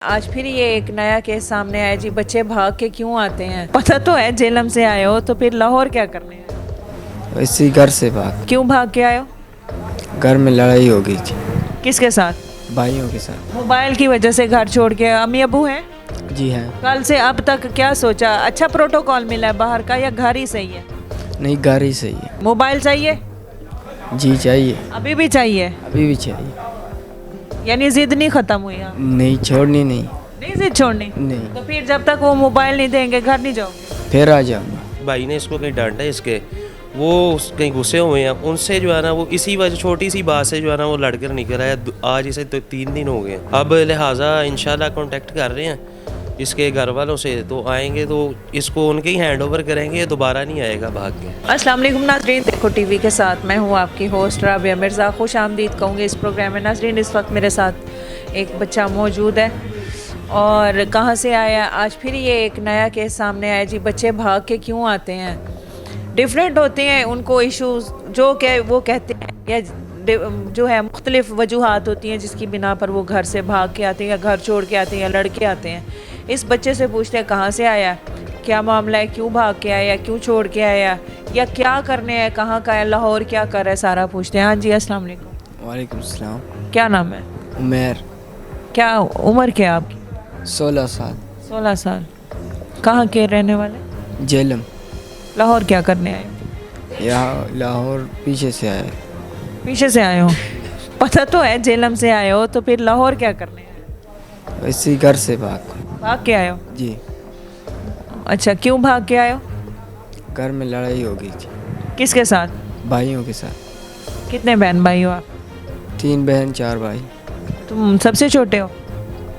आज फिर ये एक नया केस सामने आया जी। बच्चे भाग के क्यों आते हैं? पता तो है जेलम से आए हो, तो फिर लाहौर क्या करने हैं? इसी घर से भाग। क्यों भाग के आए हो? घर में लड़ाई हो गई थी किसके साथ? भाइयों के साथ। मोबाइल की वजह से घर छोड़ के? अम्मी अबू हैं? जी हैं। कल से अब तक क्या सोचा? अच्छा प्रोटोकॉल मिला है बाहर का या घर ही सही है? नहीं, घर ही सही है। मोबाइल चाहिए? जी चाहिए। अभी भी चाहिए? अभी भी चाहिए। यानी जिद नहीं खत्म हुई? आप नहीं छोड़नी नहीं। नहीं जिद छोड़नी? नहीं। तो फिर जब तक वो मोबाइल नहीं देंगे घर नहीं जाओगे? फिर आ जाऊंगा। भाई ने इसको कहीं डांटा है, इसके वो कहीं गुस्से हुए हैं, उनसे जो है ना वो इसी वजह छोटी सी बात से जो है ना वो लड़कर निकल आया। आज इसे तो 3 दिन हो गए। अब लिहाजा इंशाल्लाह कांटेक्ट कर रहे हैं इसके घर वालों से, तो आएंगे तो इसको उनके ही हैंड ओवर करेंगे, दोबारा नहीं आएगा भाग के। अस्सलाम वालेकुम नाज़रीन, देखो टीवी के साथ मैं हूँ आपकी होस्ट राबिया मिर्ज़ा। खुश आमदीद कहूँगी इस प्रोग्राम में। नाज़रीन, इस वक्त मेरे साथ एक बच्चा मौजूद है और कहाँ से आया, आज फिर ये एक नया केस सामने आया जी। बच्चे भाग के क्यों आते हैं? डिफरेंट होते हैं उनको इश्यूज़, जो क्या वो कहते हैं, या जो है मुख्तलिफ़ वजूहात होती हैं जिसकी बिना पर वो घर से भाग के आते हैं या घर छोड़ के आते हैं या लड़के आते हैं। इस बच्चे से पूछते हैं कहाँ से आया, क्या मामला है, क्यों भाग के आया, क्यों छोड़ के आया, या क्या करने है, कहाँ का है, लाहौर क्या कर रहा है, सारा पूछते हैं। हाँ जी, अस्सलाम वालेकुम। वालेकुम सलाम। क्या नाम है? उमर। क्या उम्र क्या आपकी? 16 साल। 16 साल। कहाँ के रहने वाले? जेलम। लाहौर क्या करने आए? यहाँ लाहौर पीछे से आए। पीछे से आए हो? पता तो है जेलम से आए हो, तो फिर लाहौर क्या करने आए? इसी घर से भाग। भाग के आए हो? जी। अच्छा, क्यों भाग के आए हो? घर में लड़ाई हो गई थी किसके साथ? भाइयों के साथ। कितने बहन भाई हो आप? 3 बहन 4 भाई। तुम सबसे छोटे हो?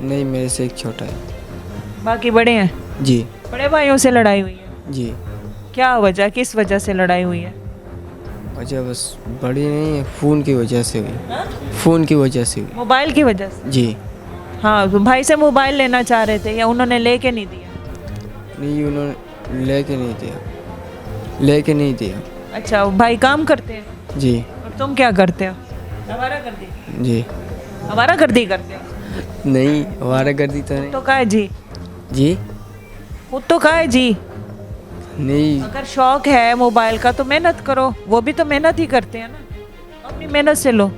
नहीं, मेरे से एक छोटा है। बाकी बड़े हैं? जी। बड़े भाइयों से लड़ाई हुई है? जी। क्या वजह, किस वजह से लड़ाई हुई है? वजह बस बड़ी नहीं है, फ़ोन की वजह से हुई। फ़ोन की वजह से हुई। मोबाइल की वजह से? जी। हाँ, तो भाई से मोबाइल लेना चाह रहे थे या उन्होंने लेके नहीं दिया? नहीं, उन्होंने लेके नहीं दिया। लेके नहीं दिया। अच्छा, वो भाई काम करते हैं जी। और तुम क्या करते हो? आवारागर्दी? जी। आवारागर्दी करते हो? नहीं, हमारा गर्दी तो नहीं। तो का है जी? जी। खुद तो का है जी? नहीं। अगर शौक है मोबाइल का तो मेहनत करो, वो भी तो मेहनत ही करते हैं ना, अपनी मेहनत से लो।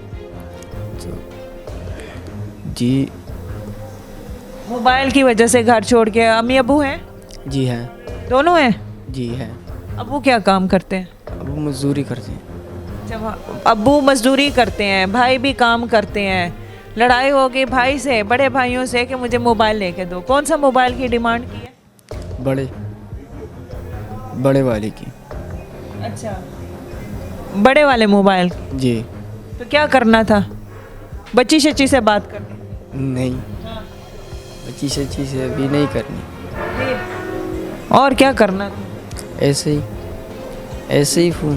जी। मोबाइल की वजह से घर छोड़ के? अम्मी अबू हैं? जी हैं। दोनों हैं? जी हैं। अबू क्या काम करते हैं? अब मजदूरी करते हैं। जब अब्बू मजदूरी करते हैं, भाई भी काम करते हैं, लड़ाई हो गई भाई से, बड़े भाइयों से कि मुझे मोबाइल लेके दो। कौन सा मोबाइल की डिमांड की है? बड़े वाले की। अच्छा, बड़े वाले मोबाइल की। जी। तो क्या करना था? बच्ची शच्ची से बात करनी? नहीं, अच्छी सच्ची से अभी नहीं करनी। और क्या करना था? ऐसे ही फ़ोन।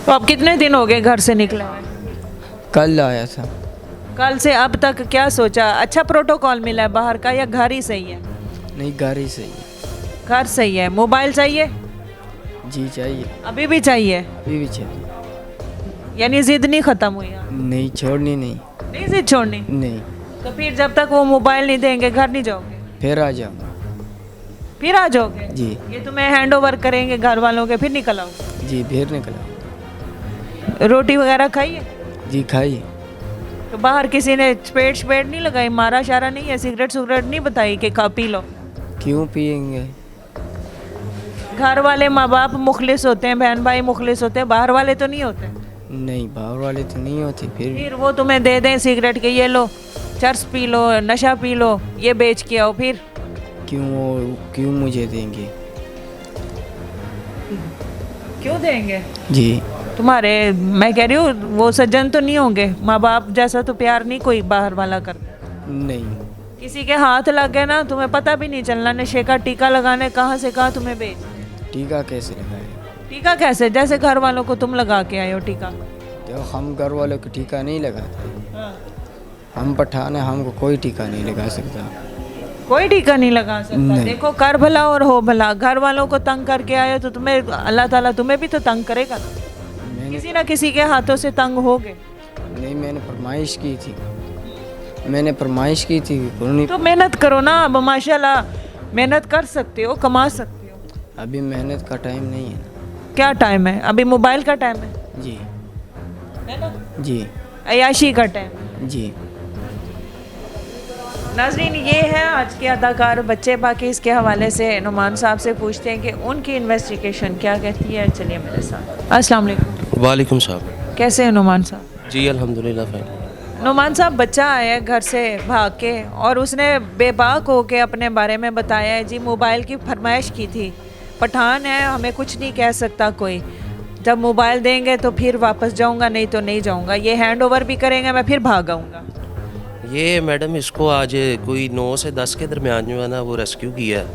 तो अब कितने दिन हो गए घर से निकले हुए? कल आया था। कल से अब तक क्या सोचा? अच्छा प्रोटोकॉल मिला है बाहर का या घर ही सही है? नहीं, घर ही सही है। घर सही है। मोबाइल चाहिए? जी चाहिए। अभी भी चाहिए? अभी भी चाहिए। यानी जिद नहीं खत्म हुई? नहीं छोड़नी नहीं। नहीं जिद छोड़नी? नहीं। तो फिर जब तक वो मोबाइल नहीं देंगे घर नहीं जाओगे? फिर आ जाऊंगा। फिर आ जाओगे? जी। ये तुम्हें हैंड ओवर करेंगे घर वालों के, फिर निकल आओगे? जी, फिर निकला। रोटी वगैरह खाई है? जी खाई। तो बाहर किसी ने चपेट शपेट नहीं लगाई, मारा शारा नहीं है, सिगरेट सुगरेट नहीं बताई कि खा पी लो? क्यों पियेंगे? घर वाले माँ बाप मुखलिस होते हैं, बहन भाई मुखलिस होते हैं, बाहर वाले तो नहीं होते? नहीं, बाहर वाले तो नहीं होते। फिर वो तुम्हें दे दें सिगरेट के, ये लो चर्स पी लो, नशा पी लो, ये बेच के आओ, फिर क्यों मुझे देंगे? क्यों देंगे? जी। तुम्हारे, मैं कह रही हूँ वो सज्जन तो नहीं होंगे? माँ बाप जैसा तो प्यार नहीं कोई बाहर वाला करता? नहीं। किसी के हाथ लग गए ना, तुम्हें पता भी नहीं चलना, नशे का टीका लगाने कहाँ से कहाँ तुम्हें बेच दें। टीका कैसे लगाए? टीका कैसे? जैसे घर वालों को तुम लगा के आए हो टीका। तो हम घर वालों को टीका नहीं लगाते। हम पठान है, हमको कोई टीका नहीं लगा सकता। कोई टीका नहीं लगा सकता? नहीं। देखो, कर भला और हो भला। घर वालों को तंग करके आए हो तो तुम्हें अल्लाह ताला तुम्हें भी तो तंग करेगा ना। मैंने किसी ना किसी के हाथों से तंग होगे। नहीं, मैंने फरमाइश की थी, मैंने फरमाइश की थी। उन्होंने तो मेहनत करो ना, अब माशाल्लाह मेहनत कर सकते हो, कमा सकते हो। अभी मेहनत का टाइम नहीं है ना। क्या टाइम है? अभी मोबाइल का टाइम है जी ना, जी अयाशी का टाइम। जी। नाज़रीन, ये है आज के अदाकार बच्चे। बाकी इसके हवाले से नुमान साहब से पूछते हैं कि उनकी इन्वेस्टिगेशन क्या कहती है। चलिए मेरे साथ। अस्सलाम वालेकुम। वालेकुम सलाम। कैसे हैं नुमान साहब? जी अल्हम्दुलिल्लाह फ़ाइन। नुमान साहब, बच्चा आया है घर से भाग के और उसने बेबाक होके अपने बारे में बताया है जी, मोबाइल की फरमाइश की थी। पठान है, हमें कुछ नहीं कह सकता कोई, जब मोबाइल देंगे तो फिर वापस जाऊंगा, नहीं तो नहीं जाऊंगा, ये हैंड ओवर भी करेंगे, मैं फिर भाग आऊँगा। ये मैडम इसको आज कोई 9 से 10 के दरमियान जो है ना वो रेस्क्यू किया है।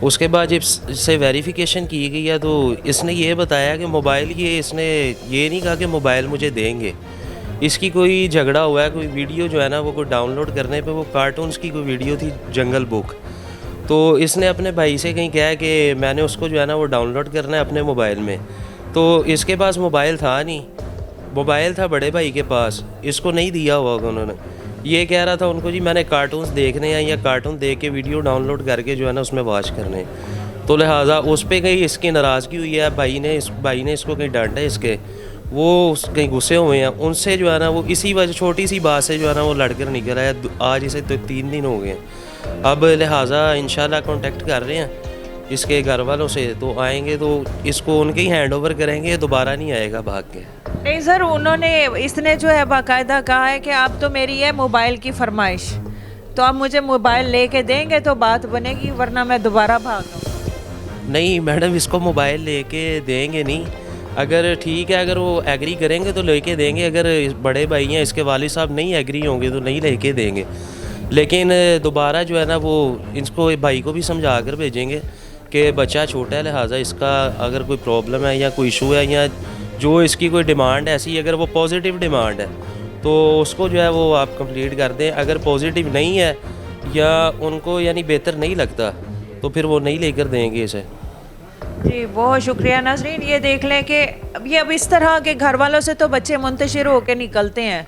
उसके बाद जब इससे वेरिफिकेशन की गई है तो इसने ये बताया कि मोबाइल इसने ये नहीं कहा कि मोबाइल मुझे देंगे। इसकी कोई झगड़ा हुआ है, कोई वीडियो जो है ना वो कोई डाउनलोड करने पे वो कार्टून्स की कोई वीडियो थी, जंगल बुक। तो इसने अपने भाई से कहीं कहा कि मैंने उसको जो है ना वो डाउनलोड करना है अपने मोबाइल में। तो इसके पास मोबाइल था नहीं, मोबाइल था बड़े भाई के पास, इसको नहीं दिया हुआ उन्होंने। ये कह रहा था उनको जी मैंने कार्टून्स देखने हैं या कार्टून देख के वीडियो डाउनलोड करके जो है ना उसमें वॉच करने, तो लिहाजा उस पर कहीं इसकी नाराज़गी हुई है। भाई ने इसको कहीं डांटा, इसके वो कहीं गुस्से हुए हैं, उनसे जो है ना वो इसी वजह छोटी सी बात से जो है ना वो लड़कर निकल आया। आज इसे तो 3 दिन हो गए हैं। अब लिहाजा इंशाल्लाह कांटेक्ट कर रहे हैं इसके घर वालों से, तो आएंगे तो इसको उनके ही हैंड ओवर करेंगे, दोबारा नहीं आएगा भाग के। नहीं सर, इसने जो है बाकायदा कहा है कि आप तो मेरी है मोबाइल की फरमाइश, तो आप मुझे मोबाइल लेके देंगे तो बात बनेगी, वरना मैं दोबारा भाग आऊँगा। नहीं मैडम, इसको मोबाइल लेके देंगे नहीं। अगर ठीक है, अगर वो एग्री करेंगे तो लेके देंगे, अगर बड़े भाई हैं इसके वालिद साहब नहीं एग्री होंगे तो नहीं लेके देंगे। लेकिन दोबारा जो है ना वो इसको भाई को भी समझा कर भेजेंगे कि बच्चा छोटा है, लिहाजा इसका अगर कोई प्रॉब्लम है या कोई इशू है या जो इसकी कोई डिमांड ऐसी, अगर वो पॉजिटिव डिमांड है तो उसको जो है वो आप कंप्लीट कर दें। अगर पॉजिटिव नहीं है या उनको यानी बेहतर नहीं लगता तो फिर वो नहीं लेकर देंगे इसे। जी बहुत शुक्रिया नाज़रीन। ये देख लें कि अब इस तरह के घर वालों से तो बच्चे मुंतशिर होकर निकलते हैं।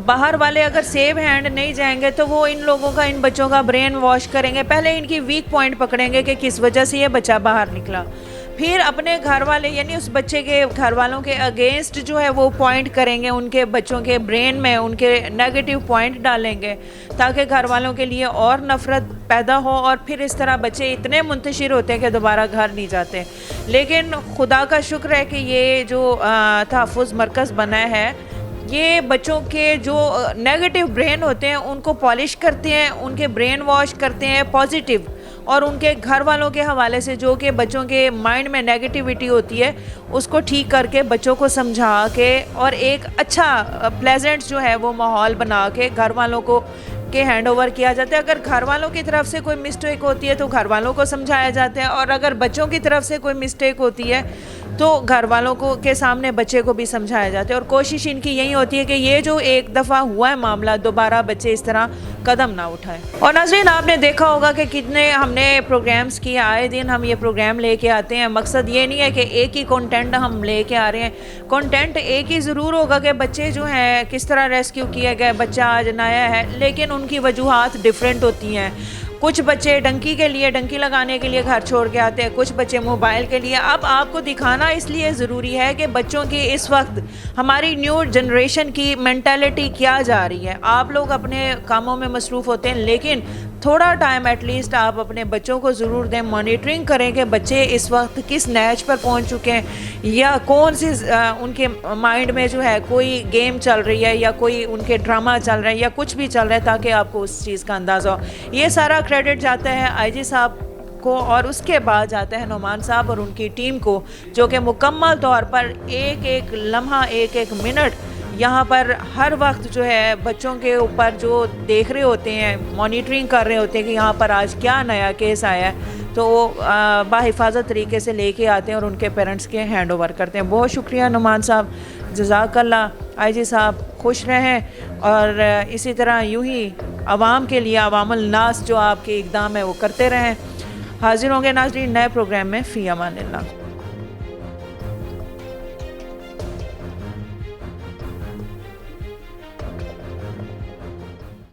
बाहर वाले अगर सेव हैंड नहीं जाएंगे तो वो इन लोगों का, इन बच्चों का ब्रेन वॉश करेंगे। पहले इनकी वीक पॉइंट पकड़ेंगे कि किस वजह से ये बच्चा बाहर निकला, फिर अपने घर वाले यानी उस बच्चे के घर वालों के अगेंस्ट जो है वो पॉइंट करेंगे, उनके बच्चों के ब्रेन में उनके नेगेटिव पॉइंट डालेंगे ताकि घर वालों के लिए और नफ़रत पैदा हो, और फिर इस तरह बच्चे इतने मुंतशिर होते हैं कि दोबारा घर नहीं जाते। लेकिन खुदा का शुक्र है कि ये जो तहफ़्फ़ुज़ मरकज़ बना है, ये बच्चों के जो नेगेटिव ब्रेन होते हैं उनको पॉलिश करते हैं, उनके ब्रेन वॉश करते हैं पॉजिटिव, और उनके घर वालों के हवाले से जो कि बच्चों के माइंड में नेगेटिविटी होती है उसको ठीक करके बच्चों को समझा के और एक अच्छा प्लेजेंट जो है वो माहौल बना के घर वालों को के हैंड ओवर किया जाता है। अगर घर वालों की तरफ से कोई मिस्टेक होती है तो घर वालों को समझाया जाता है, और अगर बच्चों की तरफ से कोई मिस्टेक होती है तो घर वालों को के सामने बच्चे को भी समझाया जाता है। और कोशिश इनकी यही होती है कि ये जो एक दफ़ा हुआ है मामला, दोबारा बच्चे इस तरह कदम ना उठाएं। और नाज़रीन, आपने देखा होगा कि कितने हमने प्रोग्राम्स किए, आए दिन हम ये प्रोग्राम लेके आते हैं। मकसद ये नहीं है कि एक ही कंटेंट हम लेके आ रहे हैं, कंटेंट एक ही ज़रूर होगा कि बच्चे जो हैं किस तरह रेस्क्यू किए गए, बच्चा आज नया है लेकिन उनकी वजूहात डिफरेंट होती हैं। कुछ बच्चे डंकी लगाने के लिए घर छोड़ के आते हैं, कुछ बच्चे मोबाइल के लिए। अब आपको दिखाना इसलिए ज़रूरी है कि बच्चों की इस वक्त हमारी न्यू जनरेशन की मेंटालिटी क्या जा रही है। आप लोग अपने कामों में मसरूफ़ होते हैं, लेकिन थोड़ा टाइम एटलीस्ट आप अपने बच्चों को ज़रूर दें, मॉनिटरिंग करें कि बच्चे इस वक्त किस नैच पर पहुंच चुके हैं या कौन सी उनके माइंड में जो है कोई गेम चल रही है या कोई उनके ड्रामा चल रहा है या कुछ भी चल रहा है, ताकि आपको उस चीज़ का अंदाज़ा हो। ये सारा क्रेडिट जाता है आईजी साहब को और उसके बाद जाता है नुमान साहब और उनकी टीम को, जो कि मुकम्मल तौर पर एक एक लम्हा, एक एक मिनट यहाँ पर हर वक्त जो है बच्चों के ऊपर जो देख रहे होते हैं, मॉनिटरिंग कर रहे होते हैं कि यहाँ पर आज क्या नया केस आया है, तो वो बाहिफाजत तरीके से लेके आते हैं और उनके पेरेंट्स के हैंड ओवर करते हैं। बहुत शुक्रिया नुमान साहब, जज़ाकल्लाह। आईजी साहब खुश रहें और इसी तरह यूं ही आवाम के लिए अवामुल नास जो आपके इक़दाम है वो करते रहें। हाजिर होंगे नाज़रीन नए प्रोग्राम में। फ़ी अमानिल्लाह।